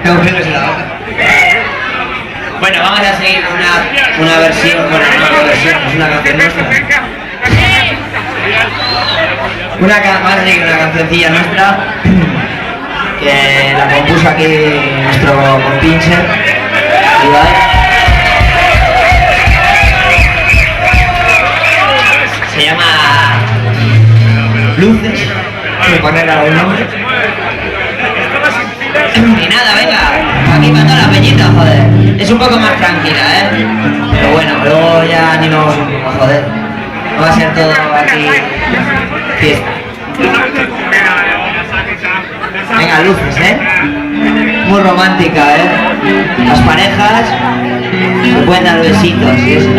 Tengo pelos en la boca. Bueno, vamos a seguir una versión, bueno, no una versión, es una canción nuestra. Vamos a seguir una cancioncilla nuestra que la compuso aquí nuestro compinche, Ibai. Se llama Luces, voy a ponerle algún nombre. Y nada, venga, aquí para toda la peñita, joder. Es un poco más tranquila, pero bueno, luego ya animamos un poco, joder. No va a ser todo aquí fiesta. Venga, Luces, muy romántica, las parejas se pueden dar besitos y eso,